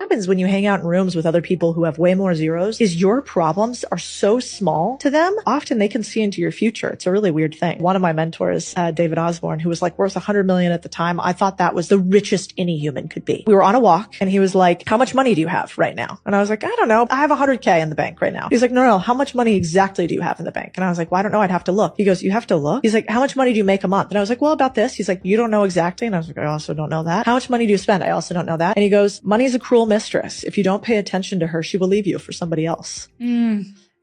happens when you hang out in rooms with other people who have way more zeros is your problems are so small to them. Often they can see into your future. It's a really weird thing. One of my mentors, David Osborne, who was like worth 100 million at the time, I thought that was the richest any human could be. We were on a walk and he was like, how much money do you have right now? And I was like, I don't know. I have 100K in the bank right now. He's like, no, how much money exactly do you have in the bank? And I was like, well, I don't know. I'd have to look. He goes, you have to look? He's like, how much money do you make a month? And I was like, well, about this. He's like, you don't know exactly. And I was like, I also don't know that. How much money do you spend? I also don't know that. And he goes, money is a cruel mistress. If you don't pay attention to her, she will leave you for somebody else.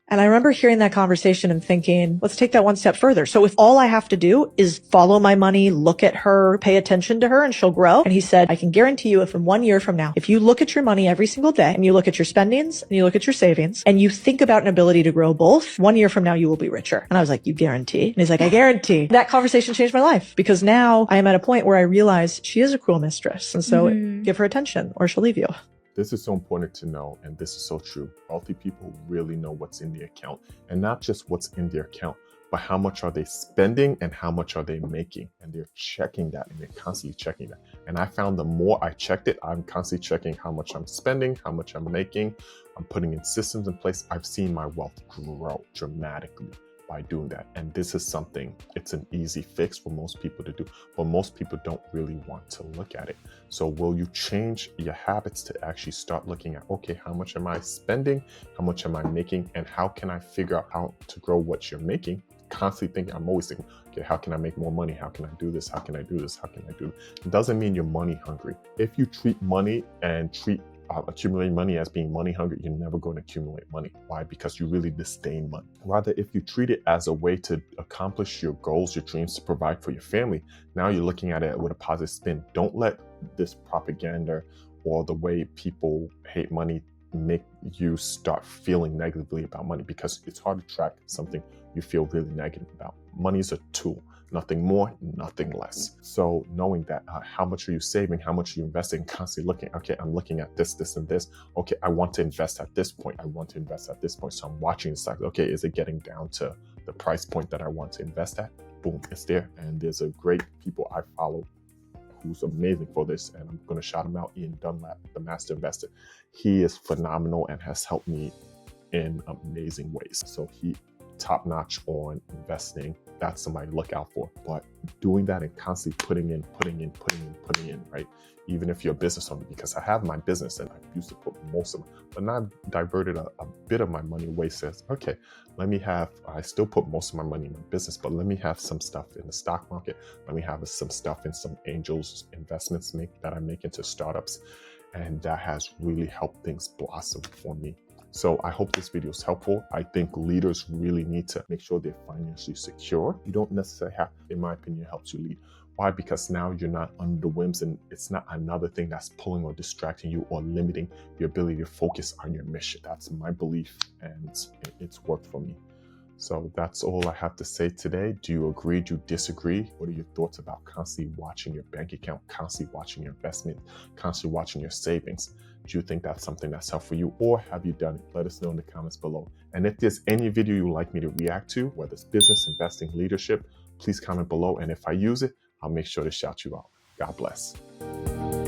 And I remember hearing that conversation and thinking, let's take that one step further. So if all I have to do is follow my money, look at her, pay attention to her, and she'll grow. And he said, I can guarantee you if in 1 year from now, if you look at your money every single day and you look at your spendings and you look at your savings and you think about an ability to grow both, 1 year from now, you will be richer. And I was like, you guarantee? And he's like, I guarantee. That conversation changed my life because now I am at a point where I realize she is a cruel mistress. And so give her attention or she'll leave you. This is so important to know, and this is so true. Wealthy people really know what's in their account, and not just what's in their account, but how much are they spending and how much are they making. And they're checking that, and they're constantly checking that. And I found the more I checked it, I'm constantly checking how much I'm spending, how much I'm making. I'm putting in systems in place. I've seen my wealth grow dramatically by doing that. And this is something, it's an easy fix for most people to do, but most people don't really want to look at it. So will you change your habits to actually start looking at, okay, how much am I spending? How much am I making? And how can I figure out how to grow what you're making? Constantly thinking, I'm always thinking, okay, how can I make more money? How can I do this? How can I do this? How can I do this? It doesn't mean you're money hungry. If you treat money and treat accumulating money as being money hungry, you're never going to accumulate money. Why? Because you really disdain money. Rather, if you treat it as a way to accomplish your goals, your dreams, to provide for your family, now you're looking at it with a positive spin. Don't let this propaganda or the way people hate money make you start feeling negatively about money, because it's hard to track something you feel really negative about. Money is a tool. Nothing more, nothing less. So knowing that, how much are you saving? How much are you investing? Constantly looking, okay, I'm looking at this, this, and this. Okay, I want to invest at this point. I want to invest at this point. So I'm watching the stock. Okay, is it getting down to the price point that I want to invest at? Boom, it's there. And there's a great people I follow who's amazing for this. And I'm going to shout him out, Ian Dunlap, the Master Investor. He is phenomenal and has helped me in amazing ways. So he top notch on investing. That's somebody to look out for. But doing that and constantly putting in, right? Even if you're a business owner, because I have my business and I used to put most of, but now diverted a bit of my money away. Says, okay, I still put most of my money in my business, but let me have some stuff in the stock market. Let me have some stuff in some angels investments that I make into startups. And that has really helped things blossom for me. So I hope this video is helpful. I think leaders really need to make sure they're financially secure. You don't necessarily have, in my opinion, it helps you lead. Why? Because now you're not under the whims and it's not another thing that's pulling or distracting you or limiting your ability to focus on your mission. That's my belief and it's worked for me. So that's all I have to say today. Do you agree? Do you disagree? What are your thoughts about constantly watching your bank account, constantly watching your investment, constantly watching your savings? Do you think that's something that's helpful for you, or have you done it? Let us know in the comments below. And if there's any video you'd like me to react to, whether it's business, investing, leadership, please comment below. And if I use it, I'll make sure to shout you out. God bless.